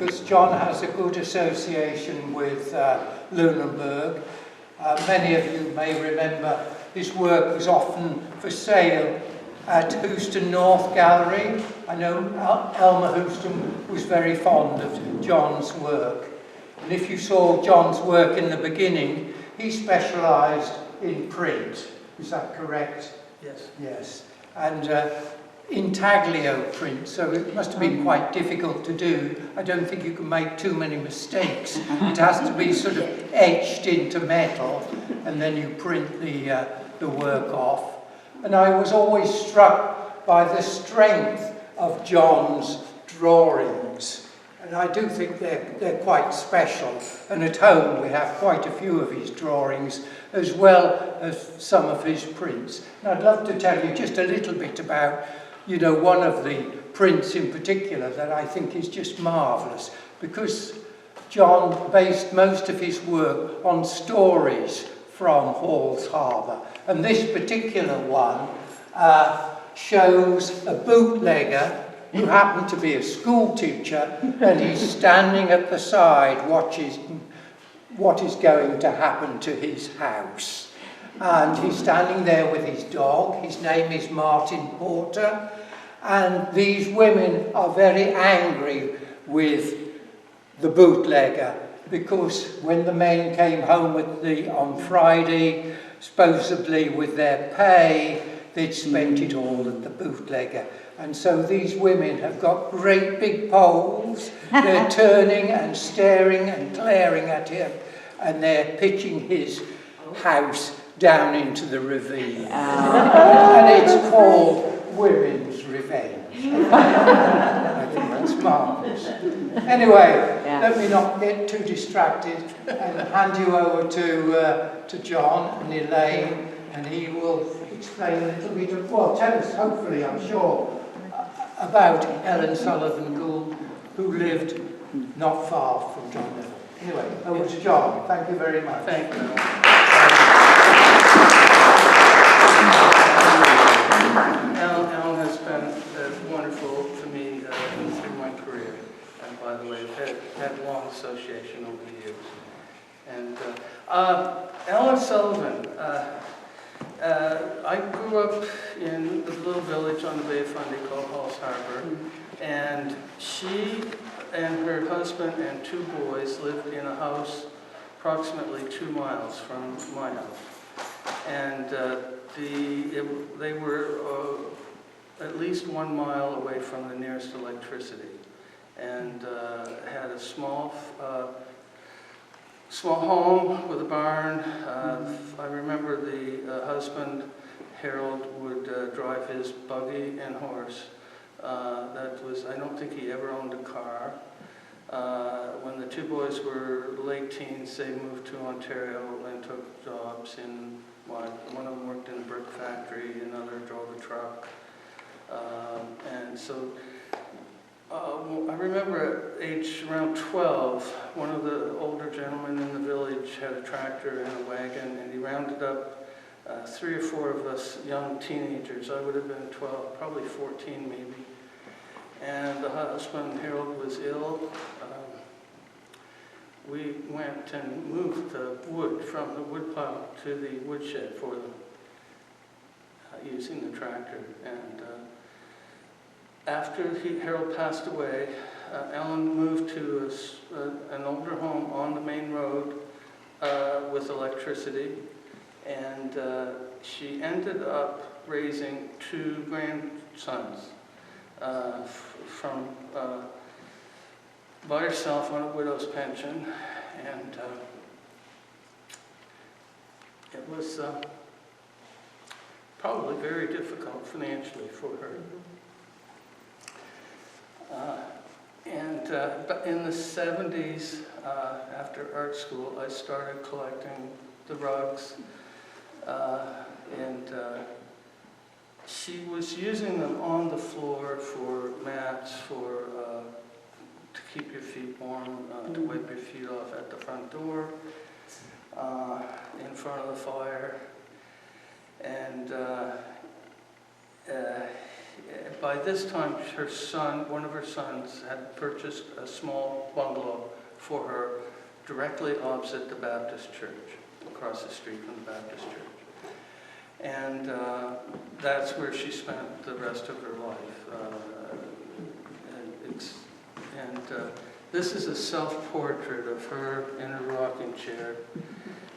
because John has a good association with Lunenburg. Many of you may remember his work was often for sale at Houston North Gallery. I know Elmer Houston was very fond of John's work. And if you saw John's work in the beginning, he specialised in print. Is that correct? Yes. Yes. And intaglio print, so it must have been quite difficult to do. I don't think you can make too many mistakes. It has to be sort of etched into metal, and then you print the work off. And I was always struck by the strength of John's drawings. And I do think they're quite special. And at home we have quite a few of his drawings, as well as some of his prints. And I'd love to tell you just a little bit about, you know, one of the prints in particular that I think is just marvellous, because John based most of his work on stories from Hall's Harbour. And this particular one shows a bootlegger who happened to be a school teacher, and he's standing at the side watching what is going to happen to his house. And he's standing there with his dog. His name is Martin Porter. And these women are very angry with the bootlegger, because when the men came home on Friday, supposedly with their pay, they'd spent it all at the bootlegger. And so these women have got great big poles. They're turning and staring and glaring at him, and they're pitching his house down into the ravine. And it's called Women's Revenge. I think that's marvellous. Anyway, let me not get too distracted and hand you over to John and Elaine, and he will explain a little bit of, well, tell us, hopefully, I'm sure, about Ellen Sullivan Gould, who lived not far from John Neville. Anyway, over to John. Thank you very much. Thank you. Ellen has been wonderful to me through my career. And by the way, I've had a long association over the years. And Ellen Sullivan, I grew up in a little village on the Bay of Fundy called Hall's Harbour, and she and her husband and two boys lived in a house approximately 2 miles from my house. And they were at least 1 mile away from the nearest electricity, and had a small home with a barn. I remember the husband, Harold, would drive his buggy and horse. I don't think he ever owned a car. When the two boys were late teens, they moved to Ontario and took jobs in, one of them worked in a brick factory, another drove a truck. And so I remember at age around 12, one of the older gentlemen in the village had a tractor and a wagon, and he rounded up 3 or 4 of us young teenagers. I would have been 12, probably 14 maybe. And the husband, Harold, was ill. We went and moved the wood from the wood pile to the woodshed for them, using the tractor. And after Harold passed away, Ellen moved to an older home on the main road with electricity, and she ended up raising 2 grandsons by herself on a widow's pension, and it was probably very difficult financially for her. But in the 70s, after art school, I started collecting the rugs, and she was using them on the floor for mats, to keep your feet warm, to wipe your feet off at the front door, in front of the fire, and by this time, her son, one of her sons, had purchased a small bungalow for her directly opposite the Baptist church, across the street from the Baptist church. And that's where she spent the rest of her life. This is a self-portrait of her in a rocking chair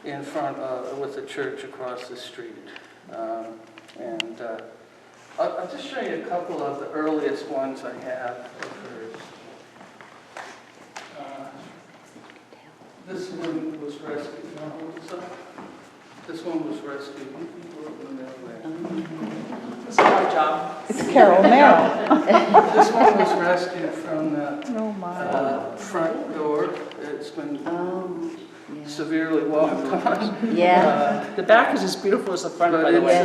in front of, with the church across the street. I'll just show you a couple of the earliest ones I have of hers. This one was rescued. This one was rescued. It's our job. It's Carol Merrill. This one was rescued from the Oh, my. front door. It's been Yeah. severely walked on. Yeah. The back is as beautiful as the front, by the way.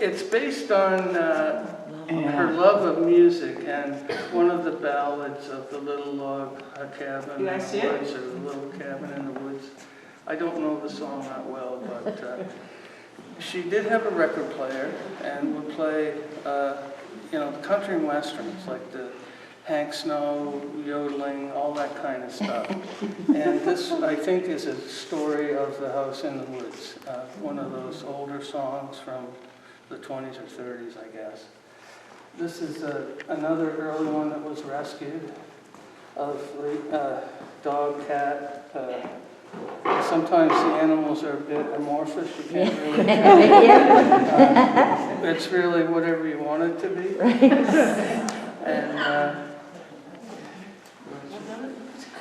It's based on her love of music and one of the ballads of the little log cabin in Can I the see it? woods, or the little cabin in the woods. I don't know the song that well, but she did have a record player and would play, the country and westerns, like the Hank Snow, yodeling, all that kind of stuff. And this, I think, is a story of the house in the woods, one of those older songs from the 20s or 30s, I guess. This is another early one that was rescued of the dog, cat. Sometimes the animals are a bit amorphous. You can't really tell. It's really whatever you want it to be. And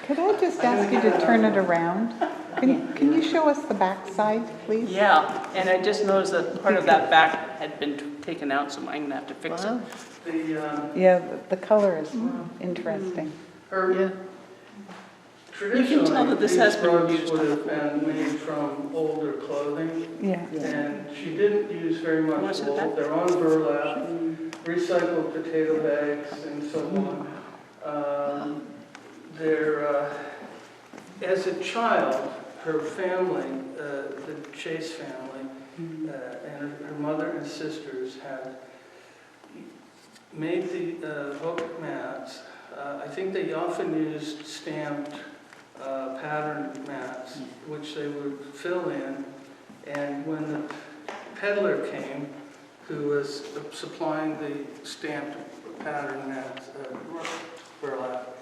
Could I just ask you to turn it around? Can you show us the back side, please? Yeah, and I just noticed that part of that back had been taken out, so I'm going to have to fix it. Yeah, the color is interesting. Traditionally, tell that this has been rugs used would on the have been made from older clothing, Yeah. and she didn't use very Want much to see the wool. back? They're on burlap, recycled potato bags, and so on. As a child, her family, the Chase family, and her mother and sisters had made the hook mats. I think they often used stamped pattern mats, which they would fill in, and when the peddler came, who was supplying the stamped pattern mats, burlap,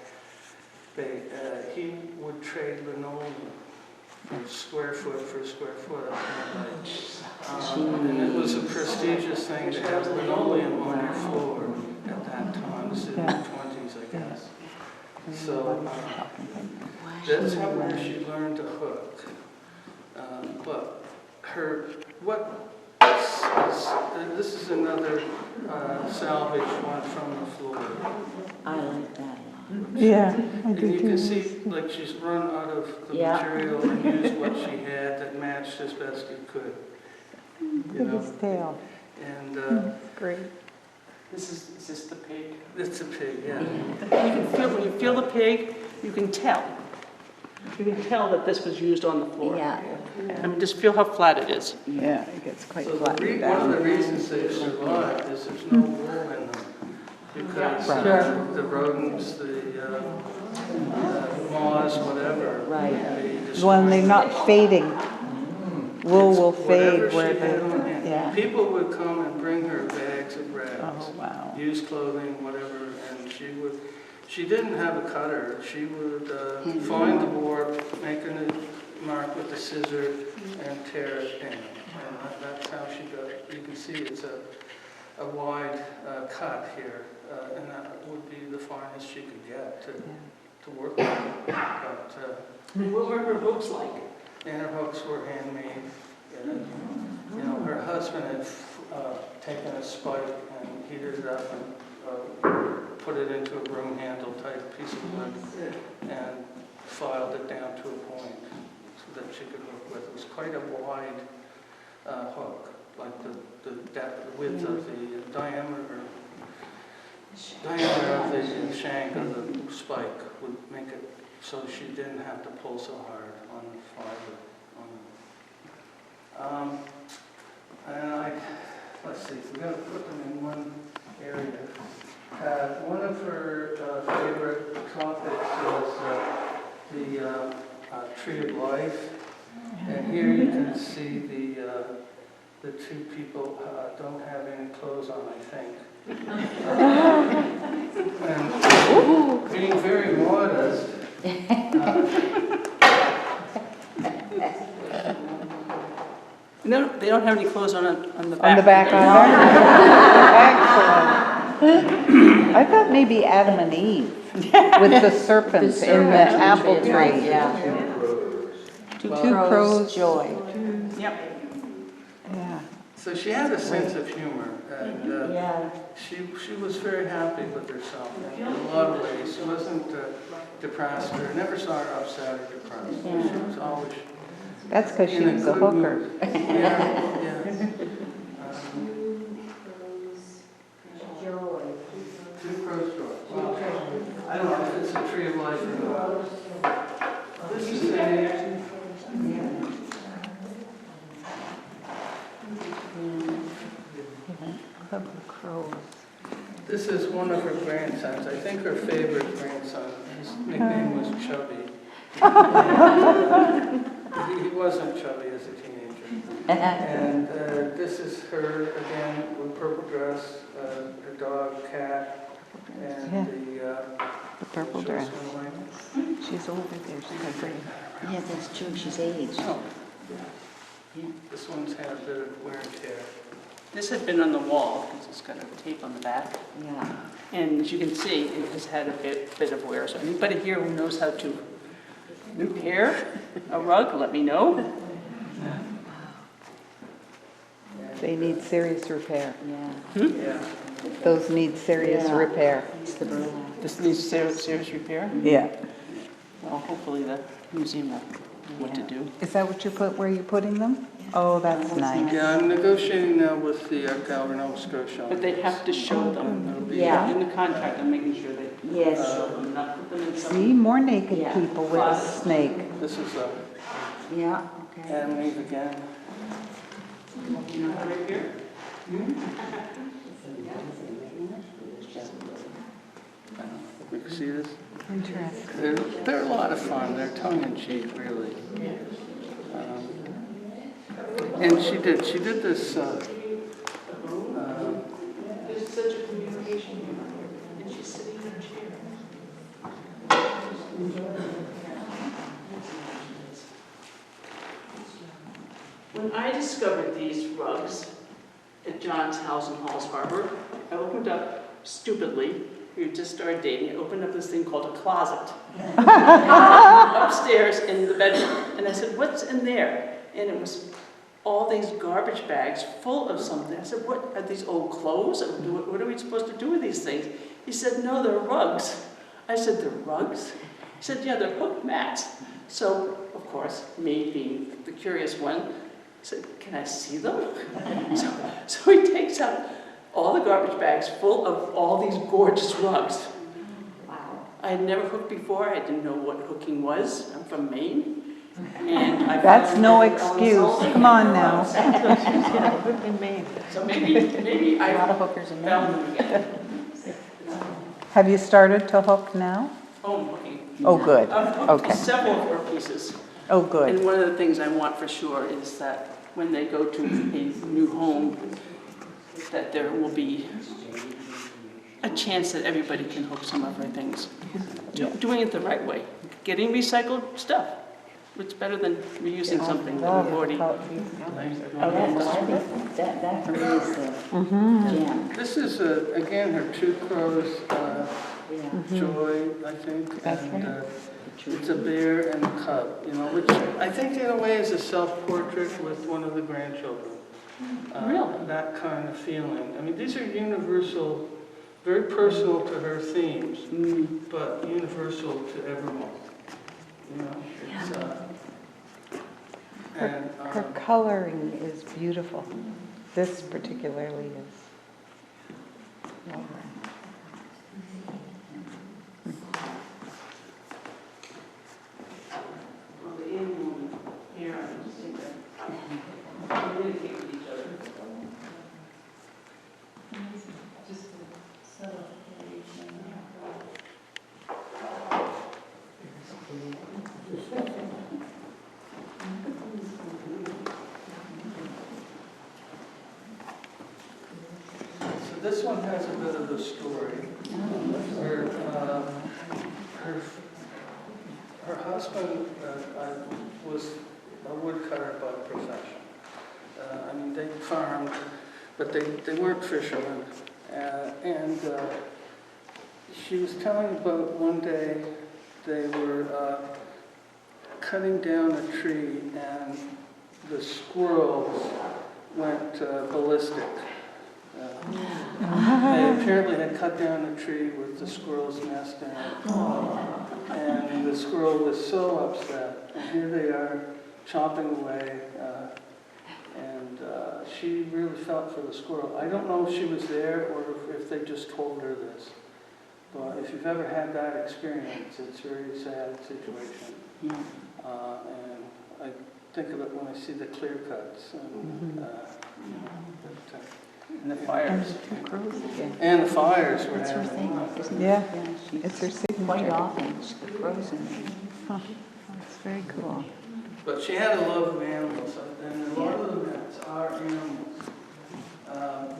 he would trade linoleum square foot for square foot. And it was a prestigious thing to have linoleum on your floor at that time. This is in the 20s, I guess. So that's where she learned to hook. But this is another salvage one from the floor. I like that. Yeah, I And do you can too. see, like, she's run out of the material and used what she had that matched as best it could. Look at his tail. And Great. Is this the pig? it's a pig, yeah. You can feel, when you feel the pig, you can tell. You can tell that this was used on the floor. Yeah. I mean, just feel how flat it is. Yeah, it gets quite So flattened one of the down. reasons they survived is there's no wool in them. Because the rodents, the moths, whatever. Right. they When they're destroy not fading, wool will whatever fade where she had on the, hand. yeah. People would come and bring her bags of rags, Oh, wow. used clothing, whatever, and she didn't have a cutter. She would find the warp, make a mark with a scissor, and tear it in. And that's how she got it. You can see it's a wide cut here, and that would be the finest she could get to work with. But, What were her hooks like? and her hooks were handmade. Her husband had taken a spike and heated it up and put it into a broom handle type piece of wood and filed it down to a point so that she could hook with. It was quite a wide hook, like the width of the diameter of the shank of the spike would make it so she didn't have to pull so hard on the fiber. And let's see, we've got to put them in one area. Tree of Life. And here you can see the two people don't have any clothes on, I think. And being very modest, No, they don't have any clothes on the back. On the back either. Excellent. I thought maybe Adam and Eve with the serpents in the apple tree. Yeah. Two crows. Joy. Yep. Yeah. so she had a sense of humor, and Yeah. she was very happy with herself in a lot of ways. She wasn't depressed, or never saw her upset or depressed. Yeah. She was always That's because she in was a good hooker. mood. Yeah. Two crows joy. Wow. I don't know if it's a tree of life or not. This is This is one of her grandsons. I think her favorite grandson. His nickname was Chubby. He wasn't chubby as a teenager. And this is her, again, with purple dress, her dog, cat, and Yeah. the purple show dress. swim lane. She's over there. She's like, Yeah, that's true, she's aged. Oh, Yeah. this one's had a bit of wear and tear. This had been on the wall because it's got a tape on the back. Yeah. And as you can see, it has had a bit of wear. So anybody here who knows how to repair a rug, let me know. they need serious repair. Yeah. Yeah. Those need serious Yeah. repair. It's the burlap. This needs serious repair. Yeah. Well, hopefully the museum will know what to do. Is that what where you're putting them? Oh, that's nice. Yeah, I'm negotiating now with the Gallery Nova Scotia. But they have to show them. It'll be- Yeah. In the contract, I'm making sure they Yes. show them, not put them in some. See, more naked Yeah. people with a snake. This is Yeah, okay. Adam Eve again. Right here? You can see this? Interesting. They're a lot of fun. They're tongue in cheek, really. And she did this. There's such a communication here, and she's sitting in her chair. When I discovered these rugs at John's house in Halls Harbor, I opened up stupidly. We just started dating. I opened up this thing called a closet upstairs in the bedroom, and I said, "What's in there?" And it was all these garbage bags full of something. I said, "What are these old clothes? What are we supposed to do with these things?" He said, "No, they're rugs." I said, "They're rugs?" He said, "Yeah, they're hook mats." So, of course, me being the curious one, I said, "Can I see them?" so he takes out all the garbage bags full of all these gorgeous rugs. Wow. I had never hooked before. I didn't know what hooking was. I'm from Maine. And I That's found no Ellen excuse. Sullivan. Come on now. So maybe I A lot of hookers in found there. them again. Have you started to hook now? Home hooking. Oh, good. I've hooked Okay. several of her pieces. Oh, good. And one of the things I want for sure is that when they go to a new home, that there will be a chance that everybody can hook some of her things. Doing it the right way. Getting recycled stuff. It's better than reusing something that we've already. Oh, that's, I think that for me is the gem. This is, again, her Two Crows Yeah. Joy, I think. That's and right. it's a bear and a cub, which I think in a way is a self-portrait with one of the grandchildren. Really? That kind of feeling. I mean, these are universal, very personal to her themes, but universal to everyone. It's, and Her coloring is beautiful. This particularly is. Well done. Well, the animal here, I just think that communicate with each other. this one has a bit of a story. Her, her husband was a woodcutter by profession. I mean, they farmed, but they weren't fishermen. And she was telling about one day they were cutting down a tree and the squirrels went ballistic. They apparently had cut down a tree with the squirrel's nest in it. And the squirrel was so upset. And here they are chopping away. And she really felt for the squirrel. I don't know if she was there or if they just told her this. But if you've ever had that experience, it's a very sad situation. And I think of it when I see the clear cuts. And the fires. And the fires were That's her thing, happening. isn't it? Yeah. She's It's her signature. quite often, she grows in there. Huh. That's very cool. But she had a love of animals, and a lot of the pets are animals.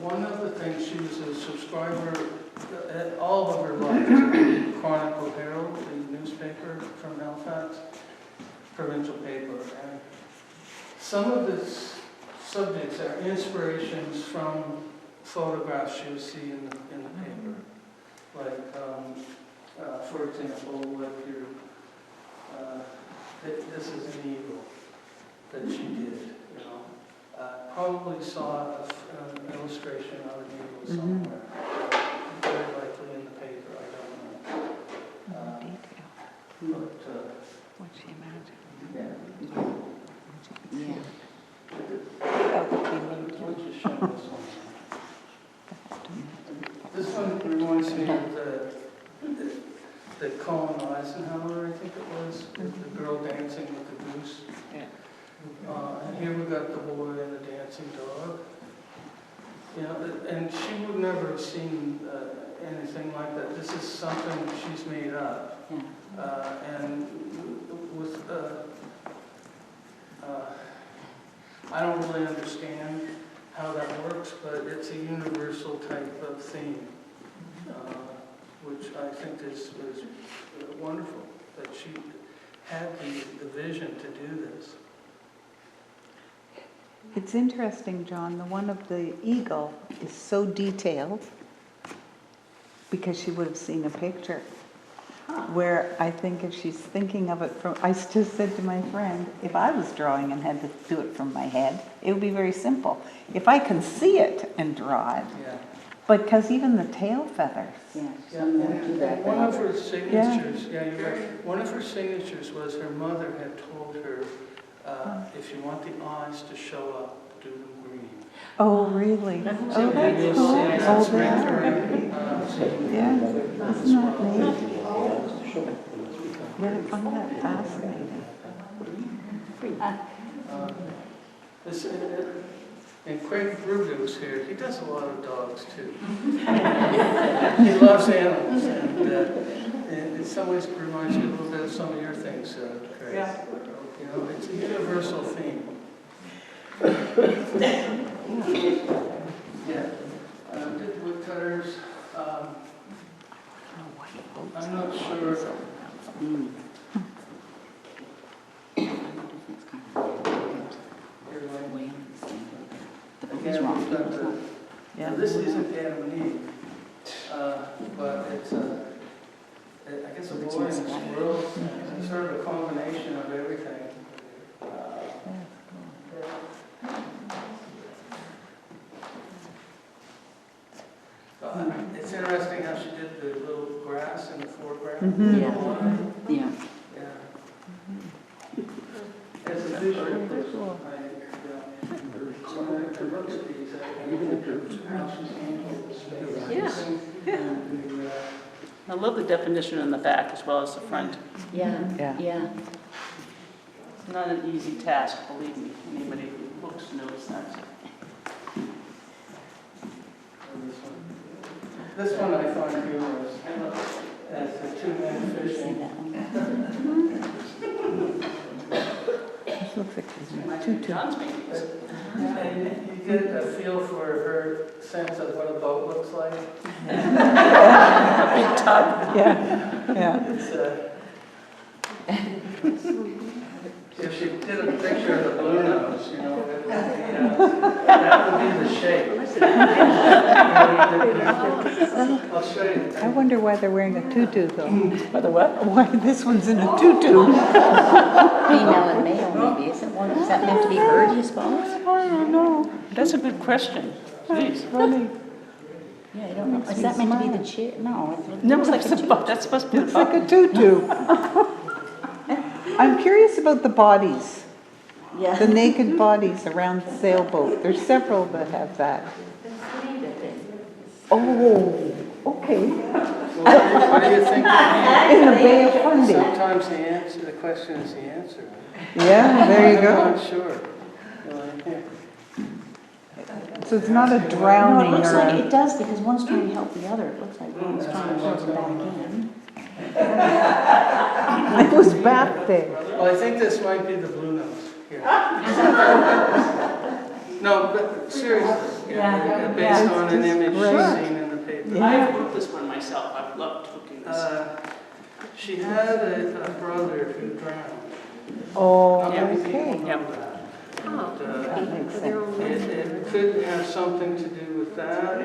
One of the things, she was a subscriber all of her life to the Chronicle Herald, the newspaper from Halifax, provincial paper. And some of the subjects are inspirations from photographs she would see in the paper. Like, for example, like this is an eagle that she did, you know. Probably saw an illustration of an eagle somewhere. Very likely in the paper, I don't know. But, What'd she imagine? yeah. Yeah. I'll just show this one. This one reminds me of the Colin Eisenhower, I think it was, the girl dancing with the goose. And here we got the boy and the dancing dog. You know, and she would never have seen anything like that. This is something she's made up. And with, I don't really understand how that works, but it's a universal type of theme, which I think is wonderful, that she had the vision to do this. It's interesting, John, the one of the eagle is so detailed because she would have seen a picture. Where I think if she's thinking of it from, I just said to my friend, if I was drawing and had to do it from my head, it would be very simple. If I can see it and draw it, but because even the tail feathers. One of her signatures, you're right. One of her signatures was her mother had told her, if you want the eyes to show up, do them green. Oh, really? Oh, that's cool. Oh, there. Yeah, isn't that neat? Yeah, I find that fascinating. And Craig Brudu's here. He does a lot of dogs too. He loves animals, and in some ways it reminds me a little bit of some of your things, Craig. Yeah. You know, it's a universal theme. Did woodcutters. I'm not sure. Yeah. This isn't Adam and Eve, but it's I guess a boy and a squirrel. It's sort of a combination of everything. It's interesting how she did the little grass in the foreground. Yeah. As a visual person, I look at these, I love the definition in the back as well as the front. Yeah. It's not an easy task, believe me. Anybody who looks knows that. This one I find humorous, as the two men fishing. Looks like she's in a Might be tutu. John's paintings. You get a feel for her sense of what a boat looks like. A big tub. Yeah, yeah. It's, if she did a picture of the blue nose, you know, it would be, that would be the shape. I'll show you. I wonder why they're wearing a tutu though. By the what? Why this one's in a tutu? Female and male, maybe, isn't one? Is that meant to be heard, you suppose? I don't know. That's a good question. That's funny. Yeah, I don't know. Is that meant to be the chair? No. it No, looks it's like a the that's supposed to be the It's like a tutu. I'm curious about the bodies, Yeah. the naked bodies around the sailboat. There's several that have that. Oh, okay. What do you think? In the Bay of Fundy. Sometimes the question is the answer. Yeah, there you I'm go. not sure. Yeah. So it's not a No, it drowning looks or like a... it does, because one's trying to help the other. It looks like one's trying to hold it back in. It was back there. Well, I think this might be the blue nose here. No, but seriously, Yeah. based Yeah, on it's an just image great. seen in the paper. Yeah. I wrote this one myself. I've loved looking this. She had a brother who drowned. Oh, Not many people okay. know that. And, That makes sense. it could have something to do with that.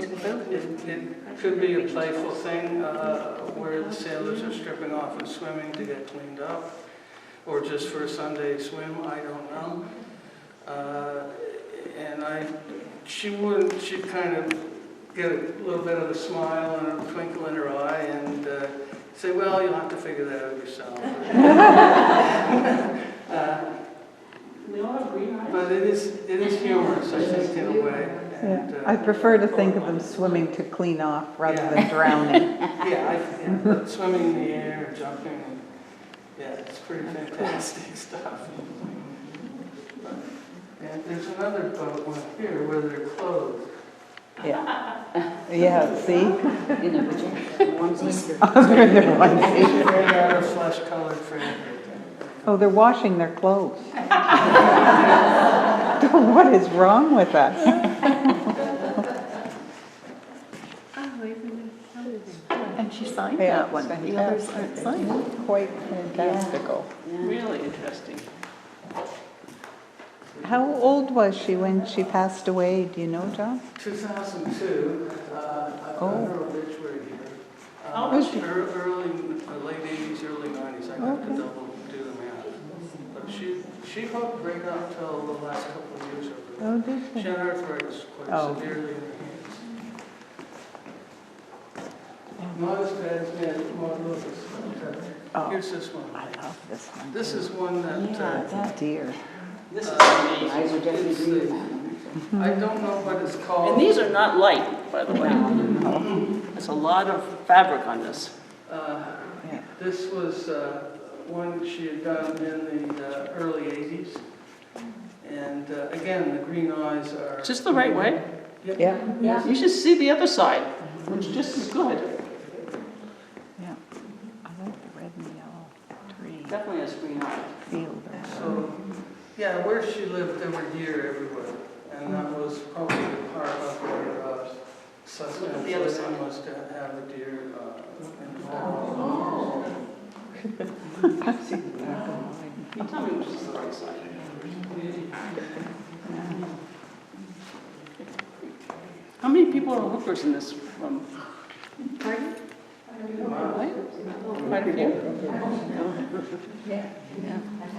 It could be a playful thing where the sailors are stripping off and swimming to get cleaned up, or just for a Sunday swim, I don't know. And she'd kind of get a little bit of a smile and a twinkle in her eye and say, well, you'll have to figure that out yourself. They all have green eyes. But it is humorous, I think, in a way. And, Yeah. I prefer to think of them swimming to clean off rather than drowning. but swimming in the air, jumping, yeah, it's pretty fantastic stuff. And there's another boat one here where they're clothed. Yeah. Yeah, see? In a vagina. One's easier. They're in their onesie. They got a flesh-colored fabric. Oh, they're washing their clothes. What is wrong with us? And she signed Yeah, that one. it's The others aren't signed. Quite fantastical. Really interesting. How old was she when she passed away? Do you know, John? 2002, I've got her obituary here. How old was she? Late 80s, early 90s. I have to double do the math. But she hooked right up till the last couple of years of her Oh, did She she? had arthritis quite Oh. severely in her hands. Not as bad as Maud Lewis, but Oh. here's this one. I love this one. This is one that, Yeah, that, Dear. This is I amazing. would definitely agree with that one. I don't know what it's called. And these are not light, by the way. There's a lot of fabric on this. Yeah. This was one she had done in the early 80s. And again, the green eyes are... Is this the right way? Yeah. Yeah. You should see the other side, which is just as good. Yeah. I like the red and yellow tree Definitely has green eyes. field. So, yeah, where she lived, there were deer everywhere. And that was probably part of her sustenance. The other side. Living was to have the deer involved. You tell me which is the right side. How many people are hookers in this room? Pardon? Quite a few. Yeah.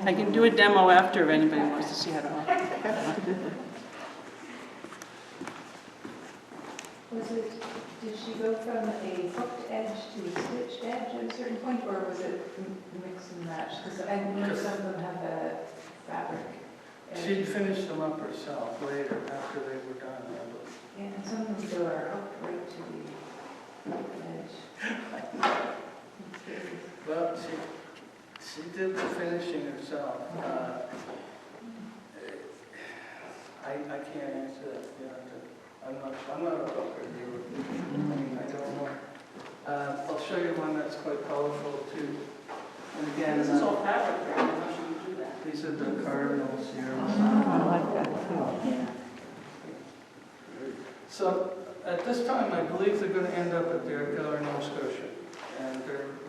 I can do a demo after if anybody wants to see how to hook. Did she go from a hooked edge to a stitched edge at a certain point, or was it mix and match? Because I know some of them have a fabric edge. She finished them up herself later after they were done, I believe. Yeah, and some of them still are hooked right to the edge. Well, she did the finishing herself. I can't answer that. You know, I'm not a hooker. I don't know. I'll show you one that's quite colorful too. And again, This is all fabric, right? How should we do These are the cardinals here. I like that too. Yeah. So at this time, I believe they're going to end up at the Art Gallery in Nova Scotia. And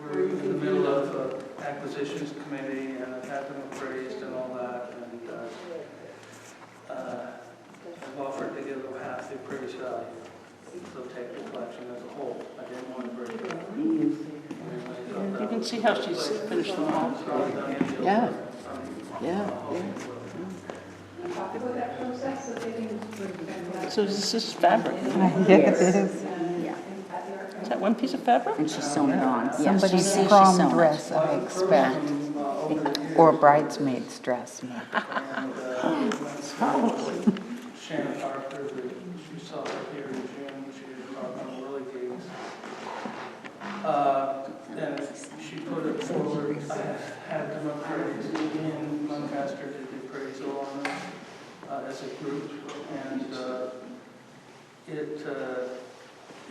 we're in the middle of acquisitions committee, and I've had them appraised and all that. And I've offered to give them half the appraised value. They'll take the collection as a whole. I didn't want to break it up. You can see how she's finished them all. Yeah. Yeah. Talk about that process, so they can. So this is fabric. Yeah, it is. Yeah. Is that one piece of fabric? And she's sewn it on. Yeah, Somebody's she sees she's prom sewn it. dress, I expect, or bridesmaid's dress. maybe. Shannon Parker, she saw her here in June, she did talk on Willie Gigs. And she put it forward, I had them appraised in Lancaster, did the appraisal on them as a group, and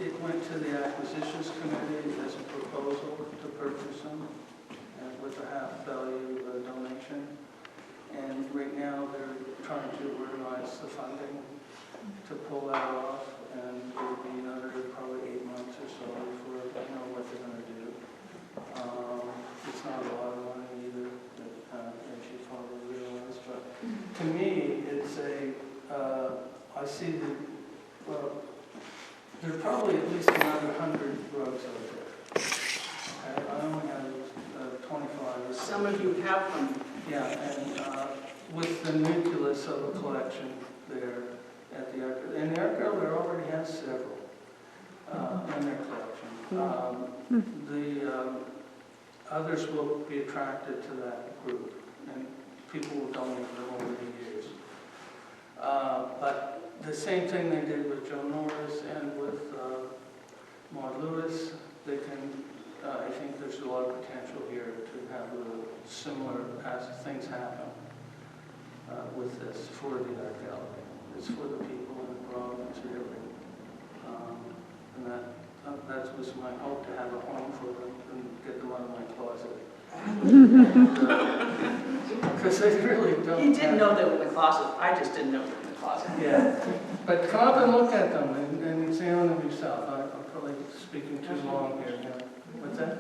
it went to the acquisitions committee as a proposal to purchase them, and with a half value donation. And right now, they're trying to organize the funding to pull that off, and it'll be another probably 8 months or so before they know what they're going to do. It's not a lot of money either, as you probably realize, but to me, it's I see there are probably at least another 100 rugs out there. Okay? I only have 25. Some of you have them. Yeah, and with the nucleus of a collection there at the Art Gallery. And the Art Gallery already has several in their collection. The others will be attracted to that group, and people will donate them over the years. But the same thing they did with Joe Norris and with Maud Lewis, they can, I think there's a lot of potential here to have a similar as things happen with this for the Art Gallery. It's for the people in the province, really. And that was my hope, to have a home for them and get them out of my closet. Because they really don't. He didn't know they were in the closet. I just didn't know they were in the closet. Yeah, but come up and look at them and examine them yourself. I'm probably speaking too long here. Yeah. What's that?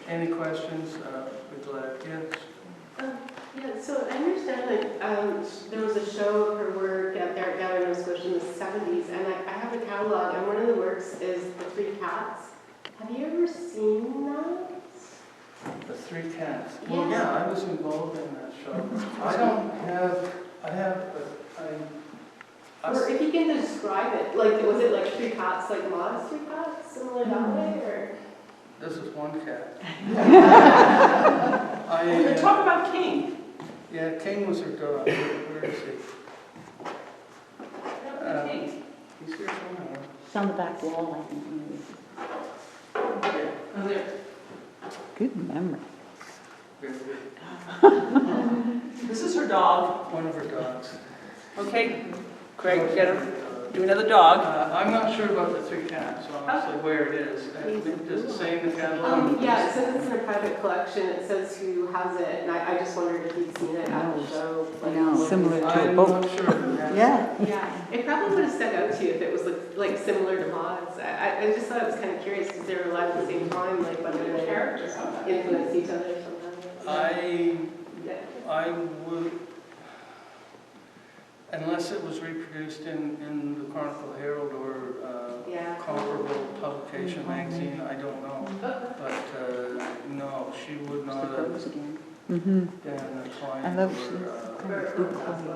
Any questions? Be glad. Yes. Yeah, so I understand that there was a show of her work at the Art Gallery in Nova Scotia in the 70s, and I have a catalog, and one of the works is The Three Cats. Have you ever seen that? The Three Cats. Well, yeah, I was involved in that show. I don't have, Or if you can describe it, like, was it like three cats, like Maud's three cats, similar that way, or? This is one cat. Talk about King. Yeah, King was her dog. Where is he? King. He's here somewhere. It's on the back wall, I think. maybe. Oh, there. Good memory. Very good. This is her dog. One of her dogs. Okay, Craig, get her. Do another dog. I'm not sure about the Three Cats, honestly, where it is. Does it say in the catalog? Yeah, it says it's in a private collection, it says who has it, and I just wondered if you'd seen it at the show. Like, No. Similar to a I'm boat. not sure. Yeah. Yeah, it probably would have stuck out to you if it was like similar to Maud's. I just thought it was kind of curious because they were alive at the same time, like whether they influenced each other sometimes. I would, unless it was reproduced in the Chronicle Herald or comparable publication magazine, I don't know. But no, she would not have Mm-hmm. been a I client love or she's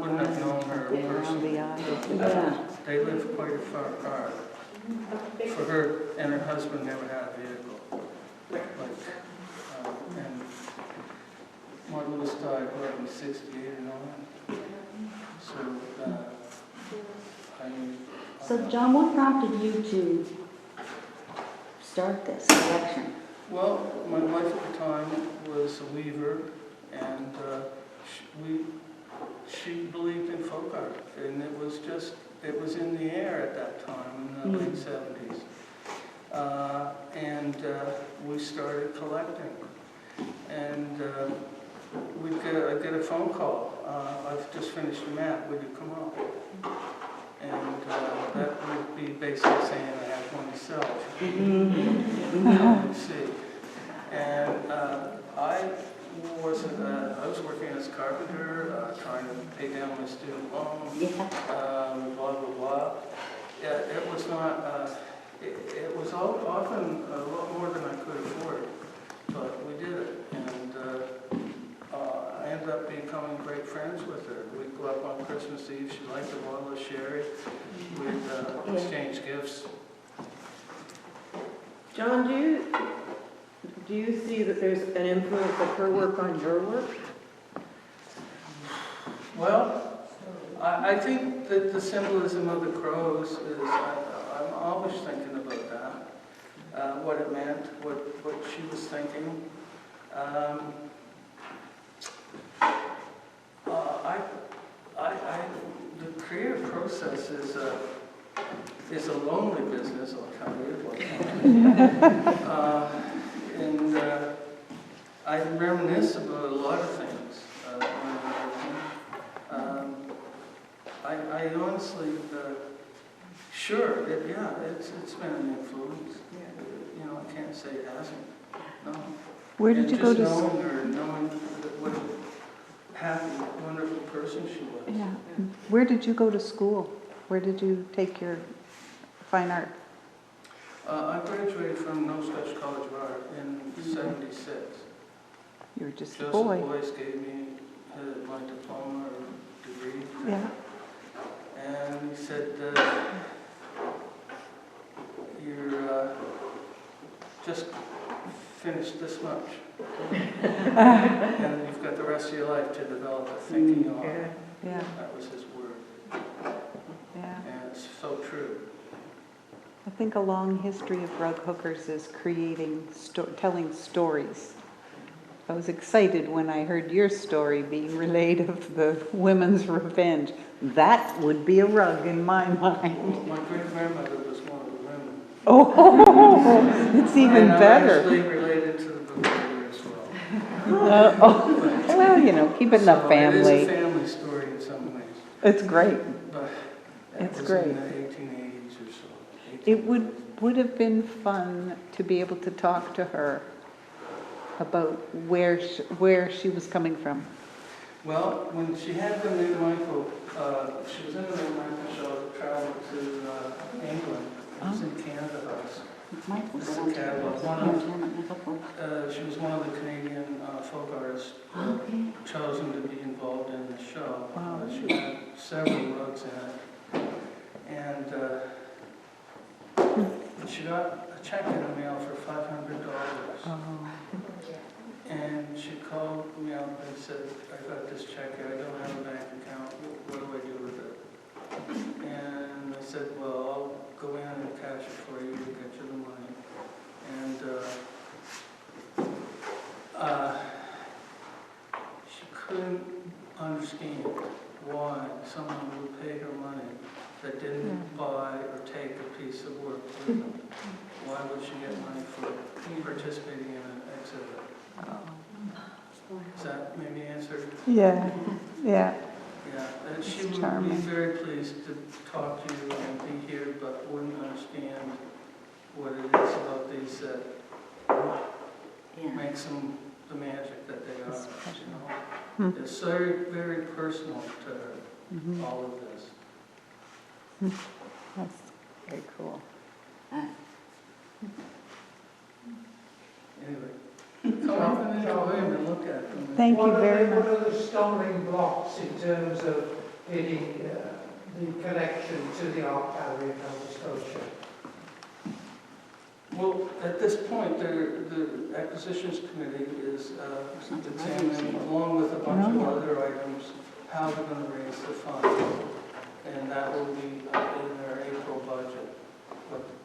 wouldn't have known her around personally. the eyes. Yeah. They live quite a far apart. For her and her husband never had a vehicle. And Martin Lewis died, what, in 68 and all that? So, John, what prompted you to start this collection? Well, my wife at the time was a weaver, and she believed in folk art, and it was in the air at that time, in the late 70s. And we started collecting. And I'd get a phone call. I've just finished a map. Would you come up? And that would be basically saying I have one to sell. See. And I was working as a carpenter, trying to pay down my student loan, blah, blah, blah. Yeah, it was not, it was often a lot more than I could afford, but we did it. And I ended up becoming great friends with her. We'd go up on Christmas Eve. She liked a bottle of sherry. We'd exchange gifts. John, do you see that there's an influence of her work on your work? Well, I think that the symbolism of the crows is, I'm always thinking about that, what it meant, what she was thinking. The creative process is a lonely business, I'll tell you. And I reminisce about a lot of things when I'm working. I honestly, sure, it's been an influence. You know, I can't say it hasn't. No. Where did you go to school? Knowing her, knowing what a happy, wonderful person she was. Yeah. Where did you go to school? Where did you take your fine art? I graduated from Nova Scotia College of Art in '76. You were just a Joseph boy. Boyce gave me my diploma or degree. Yeah. And he said, you're just finished this much. And you've got the rest of your life to develop a thinking on. Yeah. That was his word. Yeah. And it's so true. I think a long history of rug hookers is telling stories. I was excited when I heard your story being relayed of the women's revenge. That would be a rug in my mind. Well, my great-grandmother was one of the women. Oh, it's even and better. I'm actually related to the bootlegger as well. Well, you know, keep it in the So family. it is a family story in some ways. It's great. But It's was great. in the 1880s or so. It would have been fun to be able to talk to her about where she was coming from. Well, when she had the new Michael, she was in the new Michael show, traveled to England. It was in Canada House. It's in Canada. She was one of the Canadian folk artists chosen to be involved in the show. Wow. She had several rugs in it. And she got a check in the mail for $500. Oh. And she called me up and said, I got this check here, I don't have a bank account, what do I do with it? And I said, well, I'll go in and cash it for you to get you the money. And she couldn't understand why someone would pay her money that didn't buy or take a piece of work with them. Why would she get money for participating in an exhibit? Does that maybe answer? Yeah, yeah. Yeah, and she would charming. be very pleased to talk to you and be here, but wouldn't understand what it is about these that makes them the magic that they are. You know? It's very, very personal to her, all of this. That's very cool. Anyway, come up and enjoy them and look at them. Thank you very much. What are the stumbling blocks in terms of getting the connection to the art gallery of Nova Scotia? Well, at this point, the acquisitions committee is examining, along with a bunch of other items, how they're going to raise the funds. And that will be in their April budget.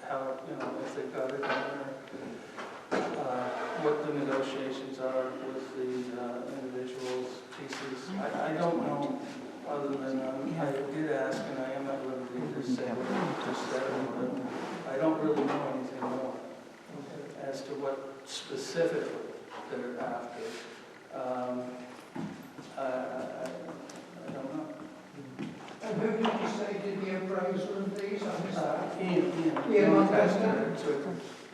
How, you know, if they've got it in there, what the negotiations are with the individuals' pieces. I don't know, other than I did ask, and I am at liberty to say what I just said about it. I don't really know anything more as to what specifically they're after. And who did you say did the appraisal of these? I missed that. Ian Lancaster.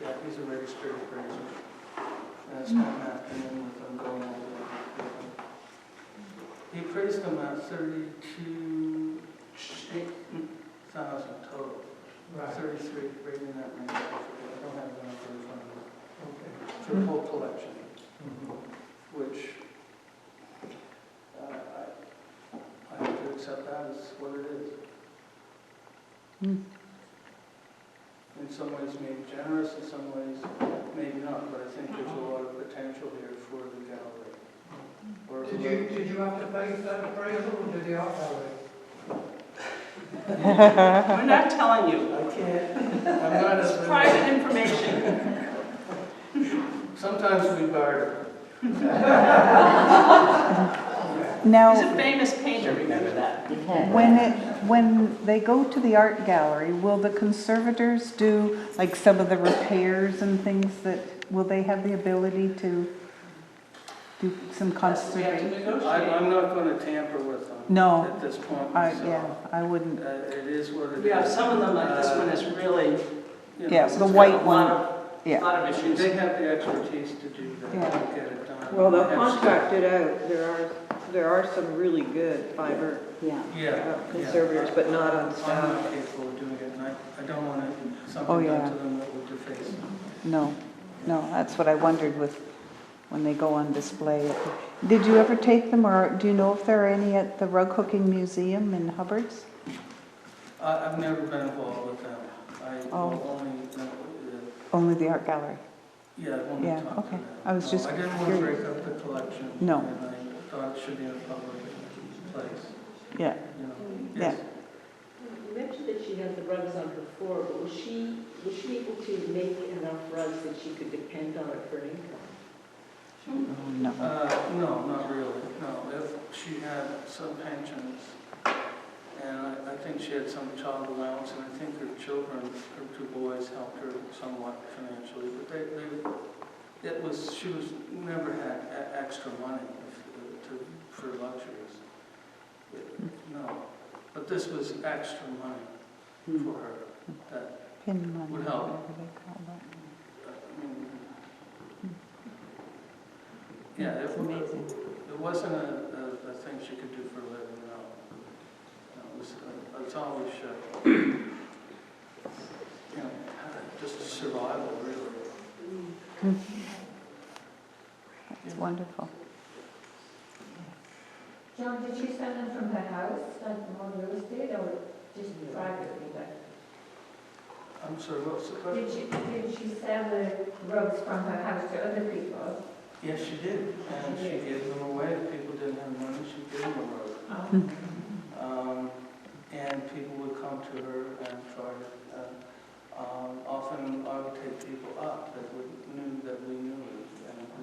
Yeah, he's a registered appraiser. And it's not happening with them going over there. He appraised them at 32,000 total. Right. 33, right in that range. I forget. I don't have the number in front of me. Okay. For the whole collection, Mhm. which I have to accept that as what it is. Hmm. In some ways maybe generous, in some ways maybe not, but I think there's a lot of potential here for the gallery. Or Did you have to pay for that appraisal or did the art gallery? We're not telling you. I can't, I'm not as... It's private information. Sometimes we barter. Now, He's a famous painter, remember that. when they go to the art gallery, will the conservators do like some of the repairs and things will they have the ability to do some We have to conservation? negotiate. I'm not going to tamper with them No. at this point I myself. wouldn't. It is what it is. Yeah, some of them, like this one, is really, You know, Yeah, it's the got white a one. lot Yeah. of issues. They have the expertise to do that, Yeah. to get it done. Well, they'll They have contract it out. There are some really good fiber Yeah. Yeah. conservators, but not on I'm staff. not capable of doing it, and I don't want something Oh, done yeah. to them that will deface them. No, that's what I wondered with when they go on display. Did you ever take them, or do you know if there are any at the Rug Hooking Museum in Hubbard's? I've never been involved with them. I Oh. will only, Only the art gallery? yeah, I've only Yeah, talked to okay. them. I was just I didn't want to curious. break up the collection. No. And I thought it should be in a public place, Yeah, you know. yeah. Yes. You mentioned that she had the rugs on her floor, but was she able to make enough rugs that she could depend on it for income? Oh, no. No, not really, no. If she had some pensions, and I think she had some child allowance, and I think her children, her two boys helped her somewhat financially, but she never had extra money for luxuries. No, but this was extra money for her that Pin money, Would help. whatever they call that. Yeah, It's amazing. it wasn't a thing she could do for a living, no. No, it's always, just survival, really. It's wonderful. John, did she sell them from her house, like on real estate, or just privately? I'm sorry, what's the question? Did she sell the rugs from her house to other people? Yes, she did, and she gave them away. If people didn't have money, she gave them a rug. And people would come to her and try to, often I would take people up that we knew, and we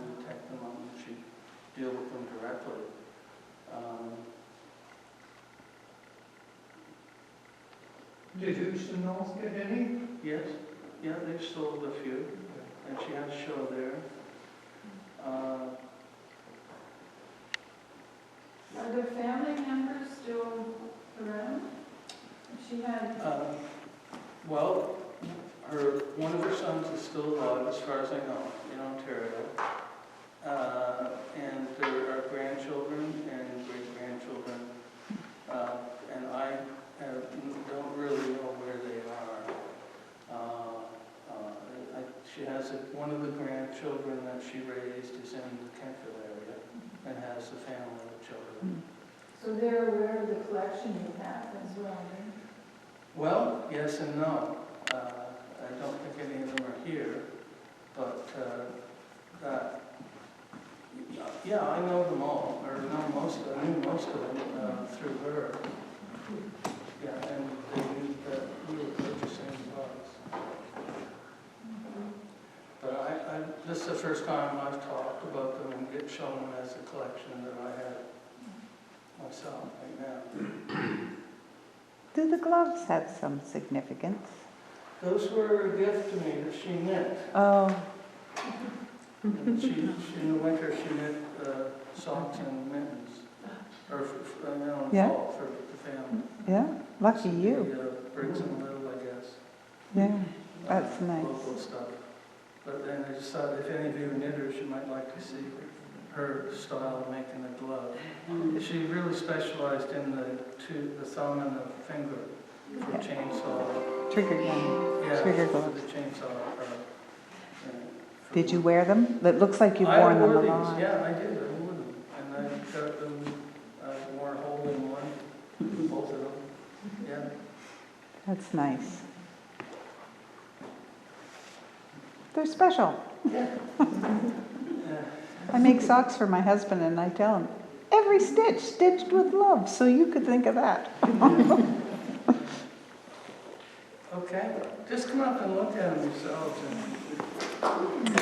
would take them up and she'd deal with them directly. Did Houston North get any? Yes, yeah, they've sold a few, and she had a show there. Are there family members still around? She had, Well, one of her sons is still alive, as far as I know, in Ontario. And there are grandchildren and great-grandchildren. And I don't really know where they are. She has one of the grandchildren that she raised is in the Kentville area and has a family of children. so they're aware of the collection you have as well, right? Well, yes and no. I don't think any of them are here, but yeah, I know them all, or know I knew most of them through her. Yeah, and they knew that we were purchasing rugs. But this is the first time I've talked about them and get shown them as a collection that I have myself right now. Do the gloves have some significance? Those were a gift to me that she knit. Oh, And she in the winter she knit socks and mittens, or in the Yeah. fall for the family. Yeah, lucky He, you. Briggs and Little, I guess. Yeah, that's nice. Local stuff. But then I just thought if any of you are knitters, you might like to see her style of making a glove. She really specialized in the thumb and the finger for Yeah. chainsaw. Trigger gun. Yeah, Trigger for gloves. the chainsaw. Did you wear them? It looks like you've I worn them wore a these, lot. yeah, I did, I wore them. And I got them, I wore a hole in one, both of them, yeah. That's nice. They're special. Yeah. I make socks for my husband and I tell him, every stitch stitched with love, so you could think of that. Okay, just come up and look at them yourselves. And